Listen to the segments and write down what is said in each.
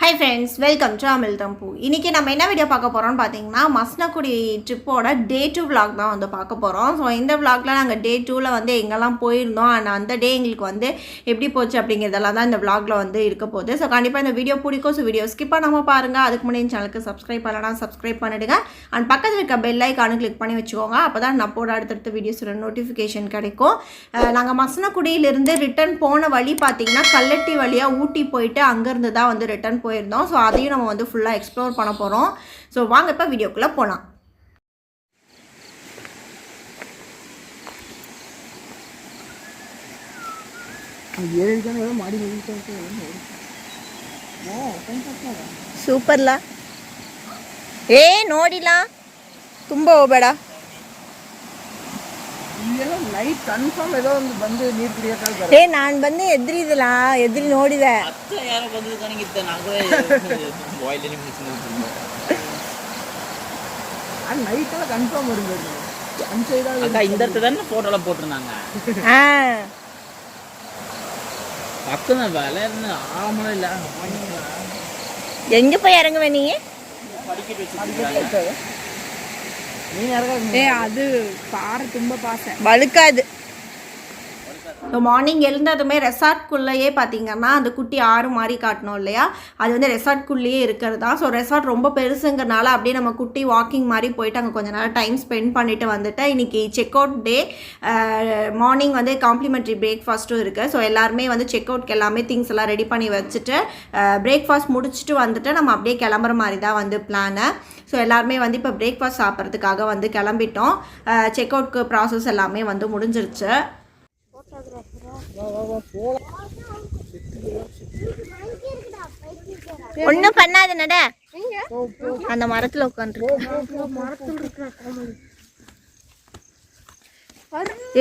Hi friends, welcome to Amil Thampu. இன்னைக்கு நம்ம என்ன வீடியோ பார்க்க போறோம்னு பாத்தீங்கன்னா மஸ்னகுடி ட்ரிப்போட டே 2 vlog தான் வந்து பார்க்க போறோம். ஸோ இந்த vlogல நாங்க டே 2ல வந்து எங்கெல்லாம் போயிருந்தோம் and அந்த டே எங்களுக்கு வந்து எப்படி போச்சு அப்படிங்கறதெல்லாம் தான் இந்த vlogல வந்து இருக்க போகுது. ஸோ கண்டிப்பா இந்த வீடியோ பிடிக்கும். ஸோ வீடியோ ஸ்கிப் பண்ணாம பாருங்க. அதுக்கு முன்னாடி சேனலுக்கு சப்ஸ்கிரைப் பண்ணலனா சப்ஸ்கிரைப் பண்ணிடுங்க and பக்கத்துல இருக்க பெல் ஐகானை கிளிக் பண்ணி வச்சுக்கோங்க. அப்பதான் நான் போடுற அடுத்தடுத்த வீடியோஸோட நோட்டிஃபிகேஷன் கிடைக்கும். நாங்க மஸ்னகுடியில இருந்து ரிட்டர்ன் போன வழி பாத்தீங்கன்னா கல்லட்டி வழியா ஊட்டி போயிட்டு அங்க இருந்து தான் வந்து ரிட்டர்ன் போயிருந்தோம். ஸோ அதையும் நம்ம வந்து ஃபுல்லாக எக்ஸ்ப்ளோர் பண்ண போகிறோம். ஸோ வாங்க இப்போ வீடியோக்குள்ளே போகலாம். ಸೂಪರ್ಲಾ ಏ ನೋಡಿಲ್ಲ ತುಂಬ ಹೋಗಬೇಡ. ನೈಟ್ ಕನ್ಫರ್ಮ್ ಏನೋ ಒಂದು ಬಂದು ನೀರು ಕುಡಿಯೋಕೆ ಏ ನಾನು ಬಂದು ಎದ್ರಿದಿಲ್ಲ, ಎದ್ರಿ ನೋಡಿದೆ. ಯಾರೋ ಬಂದು ನನಗಿದ್ದೆ நைட் எல்லாம் கன்ஃபார்ம் வருது. அக்கா இந்த இடத்துல தானே போட்டோல போட்டுருந்தாங்க. பக்கம் வேலை ஆழமெல்லாம் இல்லை. எங்கே போய் இறங்குவே நீ? படிக்கட்டு வச்சு நீ இறங்க. அது பாறை ತುಂಬ பாசை வழுக்காது. ஸோ மார்னிங் எழுந்ததுமே ரெசார்ட்குள்ளேயே பார்த்தீங்கன்னா அந்த குட்டி ஆறு மாதிரி காட்டணும் இல்லையா, அது வந்து ரெசார்ட்குள்ளேயே இருக்கிறது தான். ஸோ ரெசார்ட் ரொம்ப பெருசுங்கிறனால அப்படியே நம்ம குட்டி வாக்கிங் மாதிரி போயிட்டு அங்கே கொஞ்சம் நேரம் டைம் ஸ்பெண்ட் பண்ணிவிட்டு வந்துட்டு இன்றைக்கி செக் அவுட் டே. மார்னிங் வந்து காம்ப்ளிமெண்ட்ரி பிரேக்ஃபாஸ்ட்டும் இருக்குது. ஸோ எல்லாருமே வந்து செக் அவுட்க்கு எல்லாமே திங்ஸ் எல்லாம் ரெடி பண்ணி வச்சுட்டு பிரேக்ஃபாஸ்ட் முடிச்சுட்டு வந்துட்டு நம்ம அப்படியே கிளம்புற மாதிரி தான் வந்து பிளானு. ஸோ எல்லாருமே வந்து இப்போ பிரேக்ஃபாஸ்ட் சாப்பிட்றதுக்காக வந்து கிளம்பிட்டோம். செக் அவுட்க்கு ப்ராசஸ் எல்லாமே வந்து முடிஞ்சிருச்சு. ஒன்னும் பண்ணாது நட, அந்த மரத்துல உட்காந்து.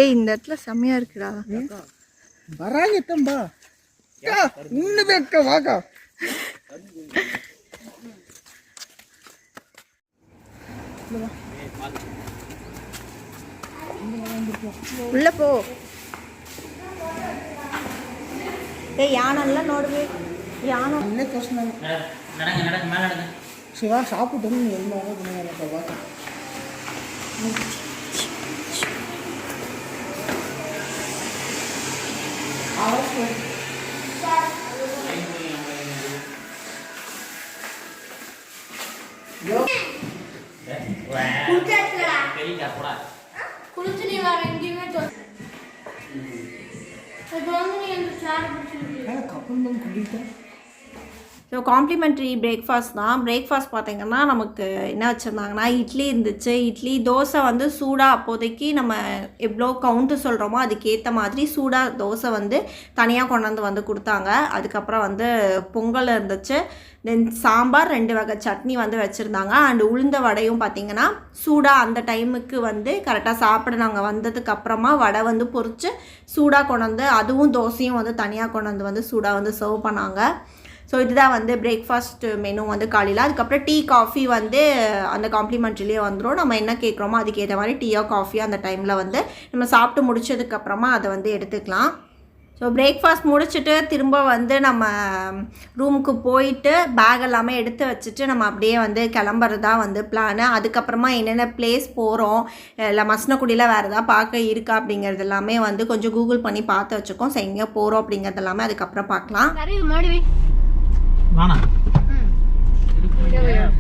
ஏய் இந்த இடத்துல செம்மையா இருக்குடா. வராங்க தம்பா இன்னும் வெக்க வாக்கா. உள்ள போ. ஏய் யானெல்லாம் ನೋಡ್ಬೇ யானை ಇನ್ನೇ ತೋರಿಸ್ ನಾನು ನಡಗ ಮೇಲೆ ನಡಗ ಶಿವ ಸಾಪಿಟ್ಟು ಎಲ್ಲರೂ ಬಂದಿರಪ್ಪ ವಾಕ. ஸோ காம்ப்ளிமெண்ட்ரி பிரேக்ஃபாஸ்ட் தான். பிரேக்ஃபாஸ்ட் பார்த்திங்கன்னா நமக்கு என்ன வச்சுருந்தாங்கன்னா இட்லி இருந்துச்சு. இட்லி தோசை வந்து சூடாக அப்போதைக்கு நம்ம எவ்வளோ கவுண்ட்டு சொல்கிறோமோ அதுக்கேற்ற மாதிரி சூடாக தோசை வந்து தனியாக கொண்டாந்து வந்து கொடுத்தாங்க. அதுக்கப்புறம் வந்து பொங்கல் இருந்துச்சு. தென் சாம்பார் 2 வகை சட்னி வந்து வச்சுருந்தாங்க. அண்டு உளுந்த வடையும் பார்த்திங்கன்னா சூடாக அந்த டைமுக்கு வந்து கரெக்டாக சாப்பிட நாங்கள் வந்ததுக்கப்புறமா வடை வந்து பொரித்து சூடாக கொண்டாந்து அதுவும் தோசையும் வந்து தனியாக கொண்டாந்து வந்து சூடாக வந்து சர்வ் பண்ணாங்க. ஸோ இதுதான் வந்து பிரேக்ஃபாஸ்ட் மெனு வந்து காலையில். அதுக்கப்புறம் டீ காஃபி வந்து அந்த காம்ப்ளிமெண்ட்ரிலேயே வந்துடும். நம்ம என்ன கேட்குறோமோ அதுக்கேற்ற மாதிரி டீயோ காஃபியோ அந்த டைமில் வந்து நம்ம சாப்பிட்டு முடிச்சதுக்கப்புறமா அதை வந்து எடுத்துக்கலாம். ஸோ பிரேக்ஃபாஸ்ட் முடிச்சுட்டு திரும்ப வந்து நம்ம ரூமுக்கு போயிட்டு பேக் எல்லாமே எடுத்து வச்சுட்டு நம்ம அப்படியே வந்து கிளம்புறது தான் வந்து பிளானு. அதுக்கப்புறமா என்னென்ன பிளேஸ் போகிறோம், இல்லை மஸ்னகுடியில் வேறு எதாவது பார்க்க இருக்கா அப்படிங்கிறது எல்லாமே வந்து கொஞ்சம் கூகுள் பண்ணி பார்த்து வச்சுக்கோம். ஸோ எங்கே போகிறோம் அப்படிங்கிறது எல்லாமே அதுக்கப்புறம் பார்க்கலாம்.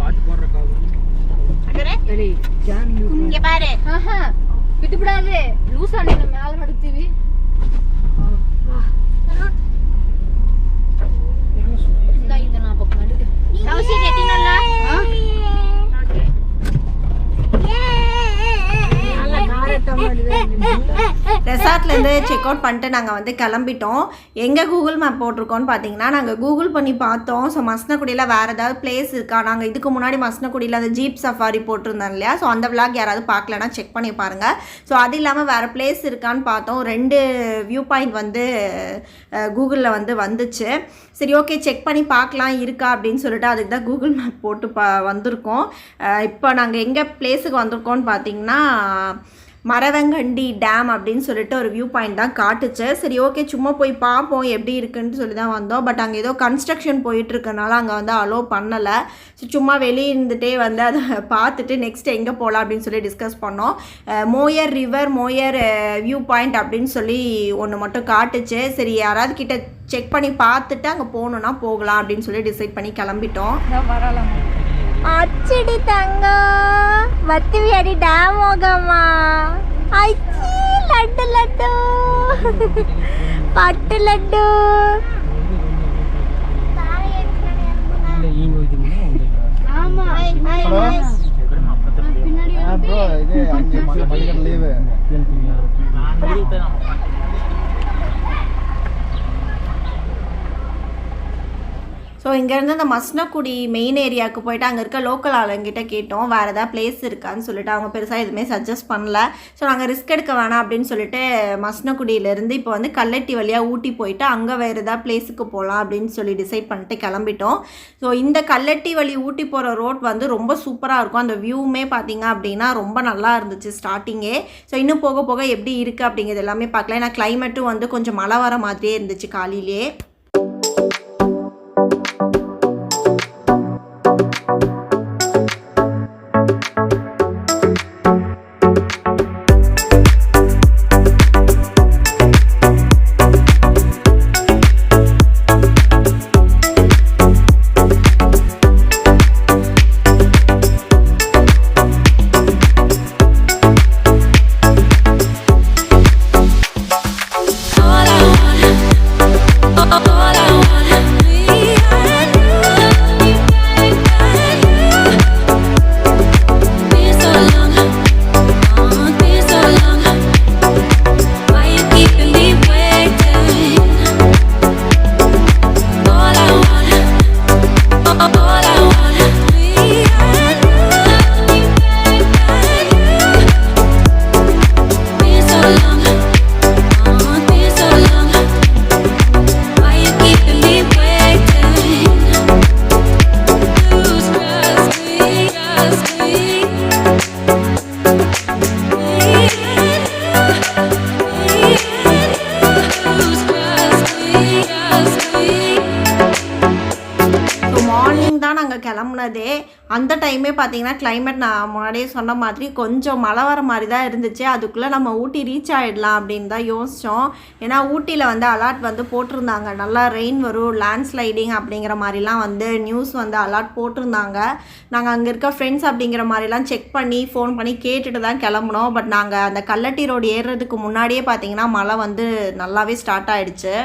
பாட்டு போடுறக்காக பாரு ಬಿಟ್ಬಿಡಾದೆ ಲೂಸ್ ಆಡಿನ ಮ್ಯಾಲ ನಡ್ತೀವಿ. ಇದನ್ನ ಪಕ್ಕ ನಡಿದೆ கௌசி கெட்டினல்ல ரெசார்ட்லேருந்து செக் அவுட் பண்ணிட்டு நாங்கள் வந்து கிளம்பிட்டோம். எங்கே கூகுள் மேப் போட்டிருக்கோன்னு பார்த்தீங்கன்னா நாங்கள் கூகுள் பண்ணி பார்த்தோம். ஸோ மஸ்னகுடியில் வேறு ஏதாவது பிளேஸ் இருக்கா, நாங்கள் இதுக்கு முன்னாடி மஸ்னகுடியில் அந்த ஜீப் சஃபாரி போட்டிருந்தோம் இல்லையா, ஸோ அந்த விளாக் யாராவது பார்க்கலன்னா செக் பண்ணி பாருங்கள். ஸோ அது இல்லாமல் வேறு பிளேஸ் இருக்கான்னு பார்த்தோம். 2 வியூ பாயிண்ட் வந்து கூகுளில் வந்து வந்துச்சு. சரி ஓகே செக் பண்ணி பார்க்கலாம் இருக்கா அப்படின்னு சொல்லிட்டு அதுக்கு தான் கூகுள் மேப் போட்டு வந்திருக்கோம். இப்போ நாங்கள் எங்கே பிளேஸுக்கு வந்திருக்கோன்னு பார்த்தீங்கன்னா மரவங்கண்டி டேம் அப்படின்னு சொல்லிட்டு ஒரு வியூ பாயிண்ட் தான் காட்டுச்சு. சரி ஓகே சும்மா போய் பார்ப்போம் எப்படி இருக்குன்னு சொல்லி தான் வந்தோம். பட் அங்கே ஏதோ கன்ஸ்ட்ரக்ஷன் போயிட்டுருக்கனால அங்கே வந்து அலோவ் பண்ணலை. ஸோ சும்மா வெளியே இருந்துகிட்டே வந்து அதை பார்த்துட்டு நெக்ஸ்ட் எங்கே போகலாம் அப்படின்னு சொல்லி டிஸ்கஸ் பண்ணோம். Moir river Moir view point அப்படின்னு சொல்லி ஒன்று மட்டும் காட்டுச்சு. சரி யாராவது கிட்ட செக் பண்ணி பார்த்துட்டு அங்கே போகணுன்னா போகலாம் அப்படின்னு சொல்லி டிசைட் பண்ணி கிளம்பிட்டோம். வரலாம் அச்சடி தங்கம் வத்திவியாடி டேம் போகமா அச்சி லட்டு லட்டு பட்டு லட்டு ஆமா பின்னாடி ப்ரோ இது 5 மணிக்கு லீவு ஸோ இங்கேருந்து அந்த மஸ்னக்குடி மெயின் ஏரியாவுக்கு போயிட்டு அங்கே இருக்க லோக்கல் ஆளுங்கிட்ட கேட்டோம் வேறு ஏதாவது பிளேஸ் இருக்கான்னு சொல்லிட்டு. அவங்க பெருசாக எதுவுமே சஜஸ்ட் பண்ணல. ஸோ நாங்கள் ரிஸ்க் எடுக்க வேணாம் அப்படின்னு சொல்லிட்டு மஸ்னக்குடியிலேருந்து இப்போ வந்து கல்லட்டி வழியாக ஊட்டி போயிட்டு அங்கே வேறு ஏதாவது பிளேஸுக்கு போகலாம் அப்படின்னு சொல்லி டிசைட் பண்ணிட்டு கிளம்பிட்டோம். ஸோ இந்த கல்லட்டி வழி ஊட்டி போகிற ரோட் வந்து ரொம்ப சூப்பராக இருக்கும். அந்த வியூவுமே பார்த்திங்க அப்படின்னா ரொம்ப நல்லா இருந்துச்சு ஸ்டார்டிங்கே. ஸோ இன்னும் போக போக எப்படி இருக்குது அப்படிங்கிறது எல்லாமே பார்க்கலாம். ஏன்னா கிளைமேட்டும் வந்து கொஞ்சம் மழை வர மாதிரியே இருந்துச்சு காலையிலே. கிளம்புனதே அந்த டைமே பார்த்தீங்கன்னா கிளைமேட் நான் முன்னாடியே சொன்ன மாதிரி கொஞ்சம் மழை வர மாதிரி தான் இருந்துச்சு. அதுக்குள்ளே நம்ம ஊட்டி ரீச் ஆகிடலாம் அப்படின்னு தான் யோசித்தோம். ஏன்னா ஊட்டியில் வந்து அலர்ட் வந்து போட்டிருந்தாங்க, நல்லா ரெயின் வரும், லேண்ட்ஸ்லைடிங் அப்படிங்கிற மாதிரிலாம் வந்து நியூஸ் வந்து அலர்ட் போட்டிருந்தாங்க. நாங்கள் அங்கே இருக்க ஃப்ரெண்ட்ஸ் அப்படிங்கிற மாதிரிலாம் செக் பண்ணி ஃபோன் பண்ணி கேட்டுட்டு தான் கிளம்புனோம். பட் நாங்கள் அந்த கல்லட்டி ரோடு ஏறுறதுக்கு முன்னாடியே பார்த்தீங்கன்னா மழை வந்து நல்லாவே ஸ்டார்ட் ஆகிடுச்சு.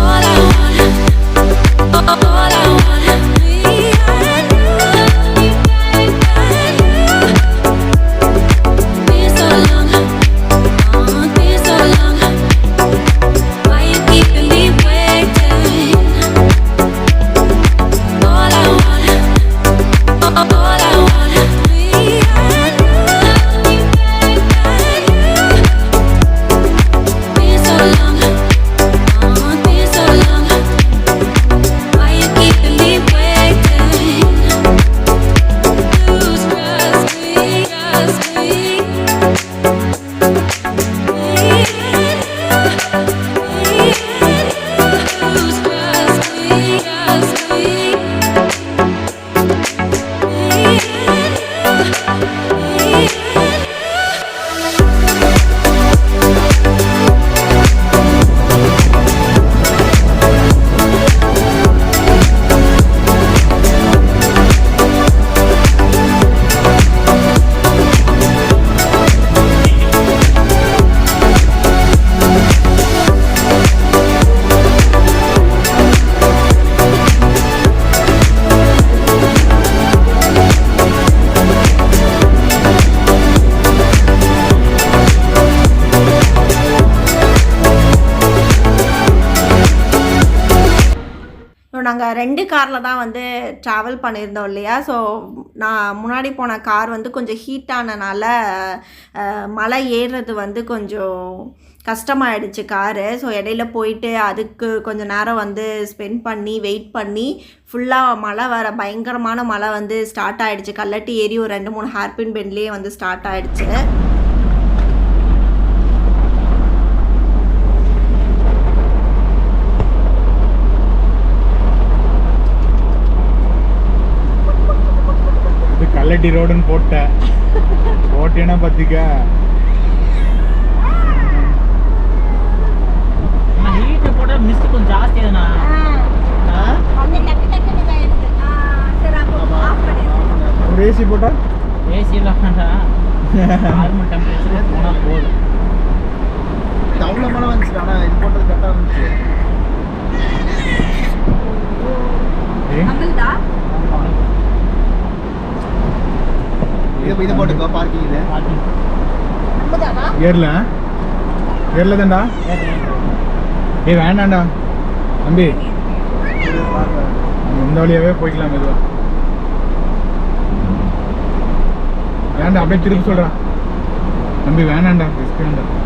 All I want 2 காரில் தான் வந்து ட்ராவல் பண்ணியிருந்தோம் இல்லையா. ஸோ நான் முன்னாடி போன கார் வந்து கொஞ்சம் ஹீட் ஆனனால மலை ஏறுறது வந்து கொஞ்சம் கஷ்டமாயிடுச்சு காரு. ஸோ இடையில போயிட்டு அதுக்கு கொஞ்சம் நேரம் வந்து ஸ்பெண்ட் பண்ணி வெயிட் பண்ணி ஃபுல்லாக மழை வர பயங்கரமான மழை வந்து ஸ்டார்ட் ஆகிடுச்சு. கல்லட்டி ஏறி ஒரு 2-3 ஹேர்பின் பெண்ட்லேயே வந்து ஸ்டார்ட் ஆகிடுச்சு. கல்லட்டி ரோடுன்னு போட்டேன்னா பார்த்திக்க ஹீட்டு போட மிஸ்ட் கொஞ்சம் ஜாஸ்தி தானா ஒரு ஏசி போட்டா ஏசி எல்லாம் வேண்டாம் நார்மல் டெம்பரேச்சர் போனால் போதும். அவ்வளோ மழை வந்துச்சு. ஆனால் இது போட்டது கரெக்டாக இருந்துச்சு. இது போட்டுக்கோ பார்க்கிங் இது ஏர்ல தான்டா. வேண்டாம்டா தம்பி, இந்த வழியாவே போய்க்கலாம் மெதுவா. வேண்டாம் அப்படியே திருப்பி சொல்றான் தம்பி, வேண்டாம்டா ரிஸ்க் வேண்டாம்.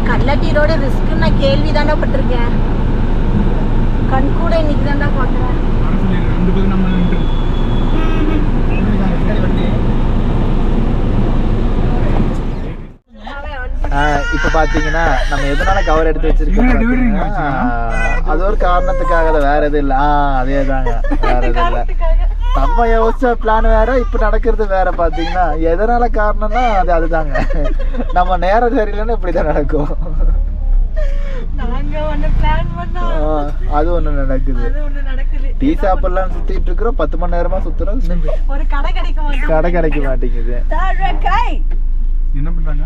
கல்லட்டி ரோடு ரிஸ்க்கு நான் கேள்வி தாண்டா பட்டிருக்கேன். கண் கூட இன்னைக்கு தாண்டா பார்க்குறேன். இப்போ பார்த்தீங்கன்னா நம்ம எதனால கவர் எடுத்து வச்சிருக்கோம், அது ஒரு காரணத்துக்காக தான், வேற எதுவும் இல்லை. அதே தாங்க, வேற எதுவும் இல்லை. நம்ம யோசிச்ச பிளான் வேற, இப்போ நடக்கிறது வேற. பார்த்தீங்கன்னா எதனால காரணம்னா அதுதாங்க, நம்ம நேரம் சரியில்லைன்னா இப்படிதான் நடக்கும். அது ஒண்ணு நடக்குது. டீ சாப்பிடலாம் சுத்திட்டு இருக்கிறோம், 10 மணி நேரமா சுத்துறோம், ஒரு கடை கிடைக்க மாட்டேங்குது. என்ன பண்றாங்க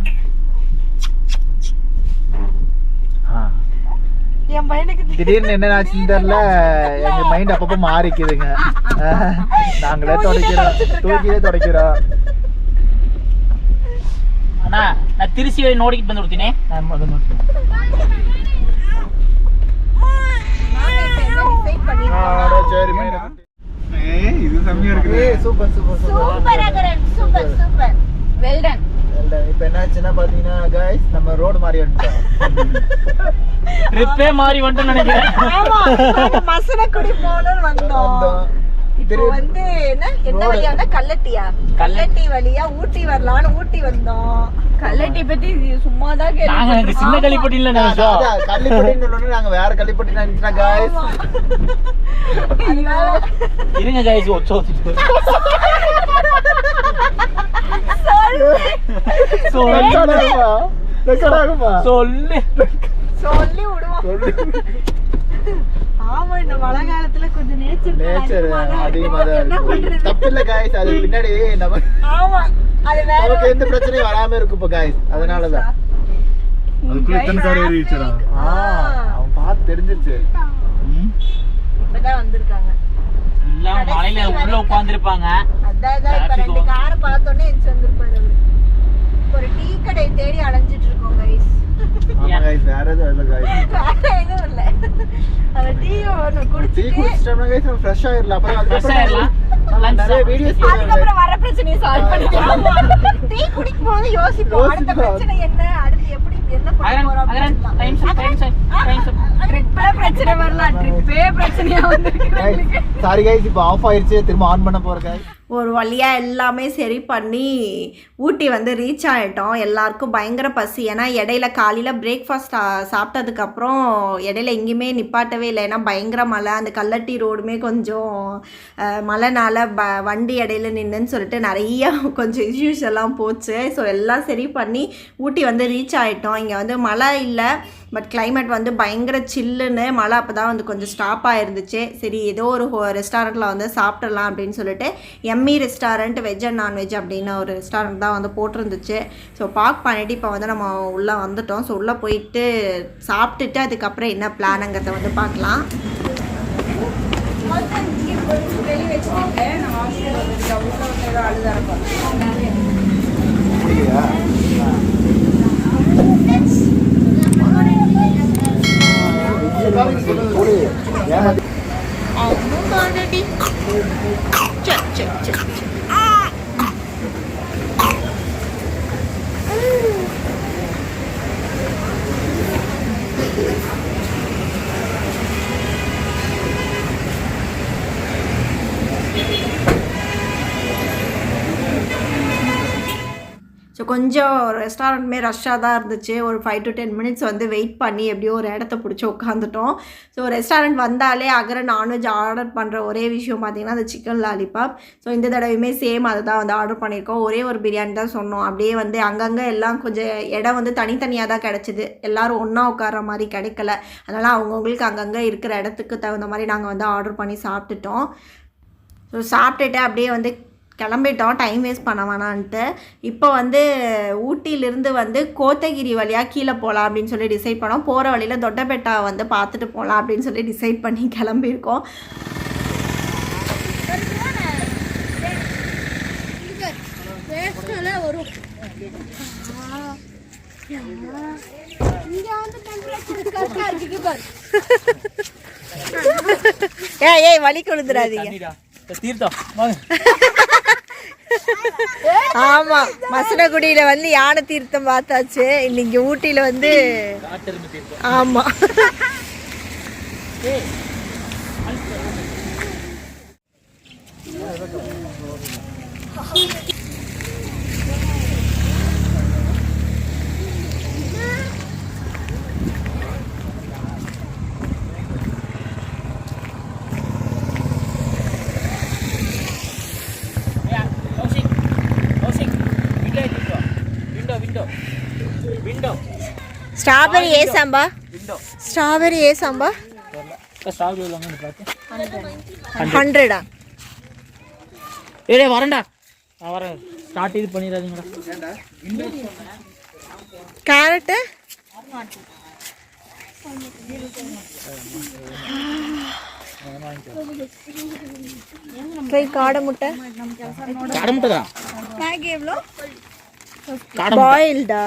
என் பையனுக்கு திடீர்னு என்ன ஆச்சுன்னு தெரியல, எங்க மைண்ட் அப்பப்போ மாறிக்குதுங்க. நாங்களே தூக்கிலே துடைக்கிறோம். அண்ணா நான் திருச்சி போய் நோடிக்கிட்டு வந்து கொடுத்தேனே. இது செம்மையா இருக்கு. Super super super super well done. இப்போ என்னாச்சுன்னா பாத்தீங்கன்னா गाइस, நம்ம ரோடு மாறி வந்துட்டோம். ட்ரிப்பே மாறி வந்துட்டோம்னு நினைக்கிறேன். மசனக்குடி போகணும்னு வந்தோம். இப்போ வந்து என்ன வழியா வந்தா கல்லட்டி வழியா ஊட்டி வரலான்னு ஊட்டி வந்தோம். கல்லட்டி பத்தி சும்மா தான் நாங்க சின்ன கள்ளிப்பட்டியில நினைச்சோம். கள்ளிப்பட்டின்னு சொன்னோம்னா நாங்க வேற கள்ளிப்பட்டி நினைச்சோம் गाइस. இருங்க गाइस, ஒச்சோத்திட்டு சொல்லி விடுவோம். ஆமா, இந்த மழை காலத்துல கொஞ்சம் நேச்சர் அதிகமா தான் தப்பு இல்ல गाइस. அது பின்னாடி ஆமா, அது வேற நமக்கு எந்த பிரச்சனையும் வராம இருக்கும் இப்போ गाइस. அதனாலதான் அதுக்குள்ள இத்தனை கார் ஏறி வச்சடா. அவன் பார்த்து தெரிஞ்சிருச்சு. இப்பதான் வந்திருக்காங்க. இல்ல மலையில உள்ள உட்கார்ந்திருப்பாங்க. அதான் இப்ப 2 காரை பார்த்தோன்னே எந்திரிச்சு வந்திருப்பாரு அவரு. ஒரு டீ கடை தேடி அலைஞ்சிட்டு இருக்கோம் गाइस. ஆமா गाइस, வேற எதுவும் இல்ல गाइस. வேற எதுவும் இல்ல. அந்த டீ ஒன்னு குடிச்சிட்டோம்னா गाइस நம்ம ஃப்ரெஷ் ஆயிரலாம். அப்புறம் அதுக்கப்புறம் நிறைய வீடியோஸ் அதுக்கப்புறம் வர பிரச்சனையை சால்வ் பண்ணிக்கலாம். டீ குடிக்கும் போது யோசிப்போம் அடுத்த பிரச்சனை என்ன, அடுத்து எப்படி என்ன பண்ண போறோம். ட்ரிப்ல பிரச்சனை வரலாம், ட்ரிப்பே பிரச்சனையா வந்திருக்கு. சாரி गाइस, இப்போ ஆஃப் ஆயிருச்சு, திரும்ப ஆன் பண்ண போறேன் गाइस. ஒரு வழியாக எல்லாமே சரி பண்ணி ஊட்டி வந்து ரீச் ஆகிட்டோம். எல்லாருக்கும் பயங்கர பசி. ஏன்னா இடையில காலையில் பிரேக்ஃபாஸ்ட் சாப்பிட்டதுக்கப்புறம் இடையில எங்கேயுமே நிப்பாட்டவே இல்லை. ஏன்னா பயங்கர மழை, அந்த கல்லட்டி ரோடுமே கொஞ்சம் மழைனால வண்டி இடையில நின்றுன்னு சொல்லிட்டு நிறையா கொஞ்சம் இஷ்யூஸ் எல்லாம் போச்சு. ஸோ எல்லாம் சரி பண்ணி ஊட்டி வந்து ரீச் ஆகிட்டோம். இங்கே வந்து மழை இல்லை, பட் கிளைமேட் வந்து பயங்கர சில்லுன்னு. மழை அப்போ தான் வந்து கொஞ்சம் ஸ்டாப் ஆகிருந்துச்சு. சரி ஏதோ ஒரு ரெஸ்டாரண்ட்டில் வந்து சாப்பிட்றலாம் அப்படின்னு சொல்லிட்டு எம்மி ரெஸ்டாரண்ட் வெஜ் அண்ட் நான்வெஜ் அப்படின்னு ஒரு ரெஸ்டாரண்ட் தான் வந்து போட்டிருந்துச்சு. ஸோ பார்க் பண்ணிவிட்டு இப்போ வந்து நம்ம உள்ளே வந்துட்டோம். ஸோ உள்ளே போயிட்டு சாப்பிட்டுட்டு அதுக்கப்புறம் என்ன பிளானுங்கிறத வந்து பார்க்கலாம். ஸோ கொஞ்சம் ரெஸ்டாரண்ட்டுமே ரஷ்ஷாக தான் இருந்துச்சு. ஒரு 5 to 10 மினிட்ஸ் வந்து வெயிட் பண்ணி எப்படியோ ஒரு இடத்த பிடிச்சி உட்காந்துட்டோம். ஸோ ரெஸ்டாரண்ட் வந்தாலே அகர நான்வெஜ் ஆர்டர் பண்ணுற ஒரே விஷயம் பார்த்திங்கன்னா அந்த சிக்கன் லாலிபாப். ஸோ இந்த தடவையுமே சேம் அதை தான் வந்து ஆர்டர் பண்ணியிருக்கோம். ஒரே ஒரு பிரியாணி தான் சொன்னோம். அப்படியே வந்து அங்கங்கே எல்லாம் கொஞ்சம் இடம் வந்து தனித்தனியாக தான் கிடச்சிது. எல்லோரும் ஒன்றா உட்கார மாதிரி கிடைக்கல. அதனால் அவங்கவுங்களுக்கு அங்கங்கே இருக்கிற இடத்துக்கு தகுந்த மாதிரி நாங்கள் வந்து ஆர்டர் பண்ணி சாப்பிட்டுட்டோம். ஸோ சாப்பிட்டுட்டு அப்படியே வந்து கிளம்பிட்டோம், டைம் வேஸ்ட் பண்ண வேணான்ட்டு. இப்போ வந்து ஊட்டியிலிருந்து வந்து கோத்தகிரி வழியாக கீழே போகலாம் அப்படின்னு சொல்லி டிசைட் பண்ணோம். போகிற வழியில் தொட்டபெட்டா வந்து பார்த்துட்டு போகலாம் அப்படின்னு சொல்லி டிசைட் பண்ணி கிளம்பியிருக்கோம். ஏய் வலி கொழுந்துடாதீங்க. ஆமா, மசனகுடியில வந்து யானை தீர்த்தம் பார்த்தாச்சு. இன்னைக்கு ஊட்டியில வந்து ஆமா ஸ்ட்ராபெரி ஏ சாம்பா, ஸ்ட்ராபெரி ஏ சாம்பா 100 ஏடே வரேன்டா, நான் வரேன். ஸ்டார்ட் இது பண்ணிடாதீங்கடா. கேரட் காடை முட்டை, காடை முட்டை தான். மேகி எவ்வளோ? பாயில்டா,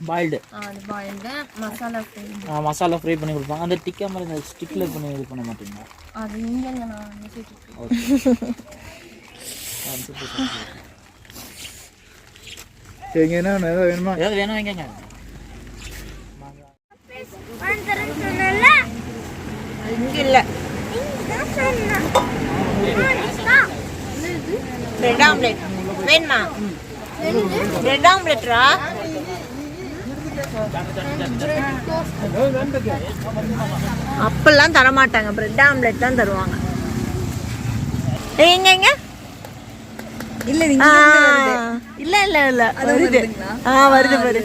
பாயில்டு அது boiled masala fry. Masala fry பண்ணி கொடுப்பாங்க. அந்த டிக்கா மாதிரி இந்த ஸ்டிக்கில் பண்ணி இது பண்ண மாட்டீங்களா? அது இங்கே நான் மெசேஜ் எங்கன்னா வேணுமா? ஏதாவது வேணும் வைங்க. இங்கே இல்லை. பிரெட் ஆம்லெட் வேணுமா? பிரெட் ஆம்லெட்ரா? அப்பெல்லாம் தரமாட்டாங்க, பிரெட் ஆம்லெட் தான் தருவாங்க. எங்க எங்க இல்ல இல்ல இல்ல இல்ல வருது. வருது வருது.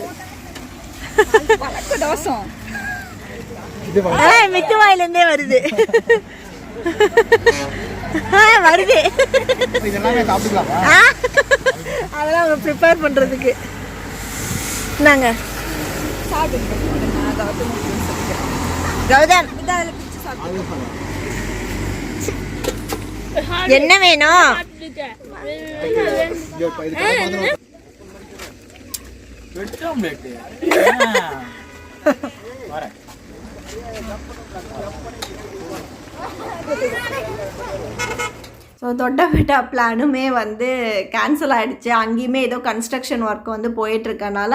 மித்து வாயிலிருந்தே வருது. வருது. அதெல்லாம் அவங்க ப்ரிப்பேர் பண்றதுக்கு. நாங்க கௌதம் என்ன வேணும்? ஸோ தொட்டபெட்டா பிளானுமே வந்து கேன்சல் ஆகிடுச்சு. அங்கேயுமே ஏதோ கன்ஸ்ட்ரக்ஷன் ஒர்க் வந்து போயிட்டுருக்கனால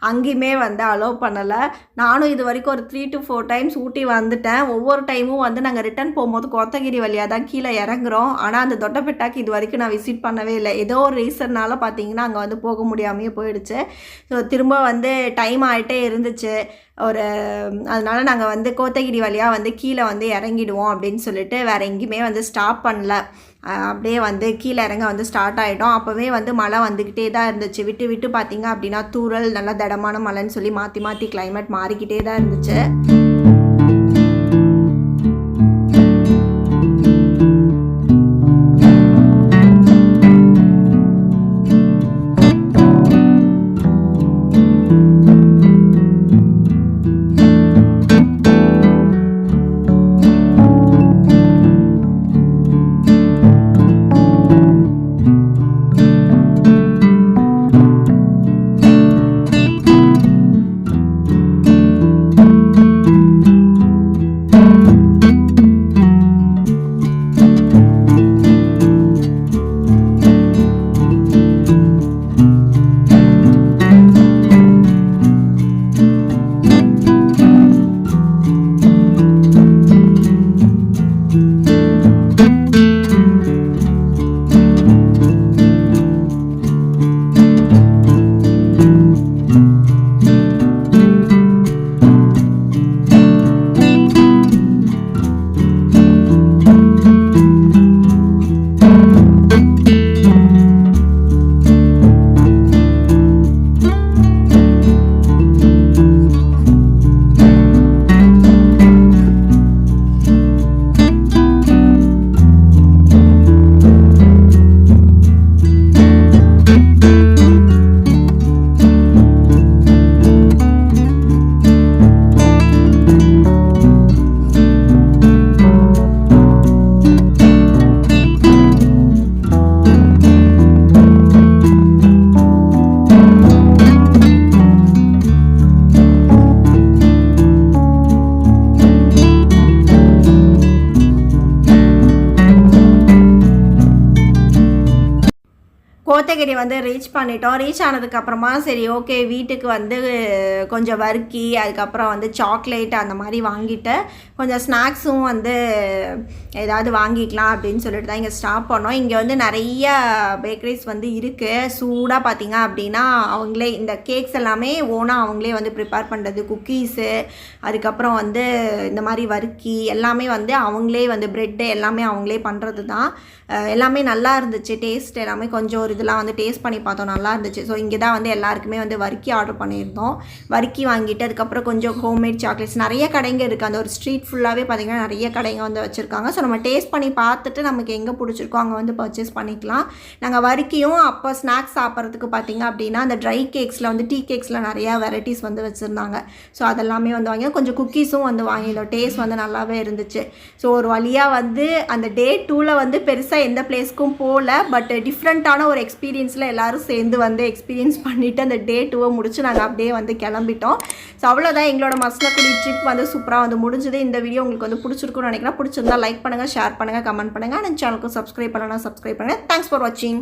அங்கேயுமே வந்து அலோவ் பண்ணலை. நானும் இது வரைக்கும் ஒரு 3 to 4 டைம்ஸ் ஊட்டி வந்துட்டேன். ஒவ்வொரு டைமும் வந்து நாங்கள் ரிட்டர்ன் போகும்போது கோத்தகிரி வழியாக தான் கீழே இறங்குறோம். ஆனால் அந்த தொட்டபெட்டாக்கு இது வரைக்கும் நான் விசிட் பண்ணவே இல்லை. ஏதோ ஒரு ரீசன்னால பார்த்தீங்கன்னா அங்கே வந்து போக முடியாமையே போயிடுச்சு. ஸோ திரும்ப வந்து டைம் ஆகிட்டே இருந்துச்சு. அதனால் நாங்கள் வந்து கோத்தகிரி வழியாக வந்து கீழே வந்து இறங்கிடுவோம் அப்படின்னு சொல்லிட்டு வேறு எங்கேயுமே வந்து ஸ்டாப் பண்ணல. அப்படியே வந்து கீழே இறங்க வந்து ஸ்டார்ட் ஆகிட்டோம். அப்போவே வந்து மழை வந்துக்கிட்டே தான் இருந்துச்சு. விட்டு விட்டு பார்த்திங்க அப்படின்னா தூறல், நல்லா திடமான மழைன்னு சொல்லி மாற்றி மாற்றி கிளைமேட் மாறிக்கிட்டே தான் இருந்துச்சு. வந்து ரீச் பண்ணிட்டோம். ரீச் ஆனதுக்கப்புறமா சரி ஓகே வீட்டுக்கு வந்து கொஞ்சம் வர்க்கி, அதுக்கப்புறம் வந்து சாக்லேட் அந்த மாதிரி வாங்கிட்டு கொஞ்சம் ஸ்நாக்ஸும் வந்து ஏதாவது வாங்கிக்கலாம் அப்படின்னு சொல்லிட்டு தான் இங்கே ஸ்டாப் பண்ணோம். இங்கே வந்து நிறைய பேக்கரிஸ் வந்து இருக்குது. சூடாக பார்த்தீங்க அப்படின்னா அவங்களே இந்த கேக்ஸ் எல்லாமே ஓனாக அவங்களே வந்து ப்ரிப்பேர் பண்ணுறது, குக்கீஸு, அதுக்கப்புறம் வந்து இந்த மாதிரி வர்க்கி எல்லாமே வந்து அவங்களே வந்து ப்ரெட்டு எல்லாமே அவங்களே பண்ணுறது தான். எல்லாமே நல்லா இருந்துச்சு. டேஸ்ட் எல்லாமே கொஞ்சம் ஒரு இதெல்லாம் வந்து டேஸ்ட் பண்ணி பார்த்தோம், நல்லா இருந்துச்சு. ஸோ இங்கே தான் வந்து எல்லாருக்குமே வந்து வர்க்கி ஆர்டர் பண்ணியிருந்தோம். வர்க்கி வாங்கிட்டு அதுக்கப்புறம் கொஞ்சம் ஹோம்மேட் சாக்லேட்ஸ் நிறைய கடைங்க இருக்குது. அந்த ஒரு ஸ்ட்ரீட் ஃபுல்லாகவே பார்த்திங்கன்னா நிறைய கடைங்க வந்து வச்சுருக்காங்க. ஸோ நம்ம டேஸ்ட் பண்ணி பார்த்துட்டு நமக்கு எங்கே பிடிச்சிருக்கோ அங்கே வந்து பர்ச்சேஸ் பண்ணிக்கலாம். நாங்கள் வர்க்கியும் அப்போ ஸ்நாக்ஸ் சாப்பிட்றதுக்கு பார்த்திங்க அப்படின்னா அந்த ட்ரை கேக்ஸில் வந்து டீ கேக்ஸில் நிறையா வெரைட்டிஸ் வந்து வச்சுருந்தாங்க. ஸோ அதெல்லாமே வந்து வாங்கி கொஞ்சம் குக்கீஸும் வந்து வாங்கியிருந்தோம். டேஸ்ட் வந்து நல்லாவே இருந்துச்சு. ஸோ ஒரு வழியாக வந்து அந்த டே 2ல் வந்து பெருசாக எந்த பிளேஸ்க்கும் போகல, பட் டிஃப்ரெண்ட்டான ஒரு எக்ஸ்பீரியன்ஸில் எல்லோரும் சேர்ந்து வந்து எக்ஸ்பீரியன்ஸ் பண்ணிவிட்டு அந்த டே 2வை முடிச்சு நாங்கள் அப்படியே வந்து கிளம்பிட்டோம். ஸோ அவ்வளோதான் எங்களோட மசனக்குடி ட்ரிப் வந்து சூப்பராக வந்து முடிஞ்சது. இந்த வீடியோ உங்களுக்கு வந்து பிடிச்சிருக்குன்னு நினைக்கிறேன். பிடிச்சிருந்தா லைக் பண்ணுங்கள், ஷேர் பண்ணுங்கள், கமெண்ட் பண்ணுங்கள். அந்த சேனலுக்கு சப்ஸ்கிரைப் பண்ணலாம், சப்ஸ்கிரைப் பண்ணுங்கள். தேங்க்ஸ் ஃபார் வாட்சிங்.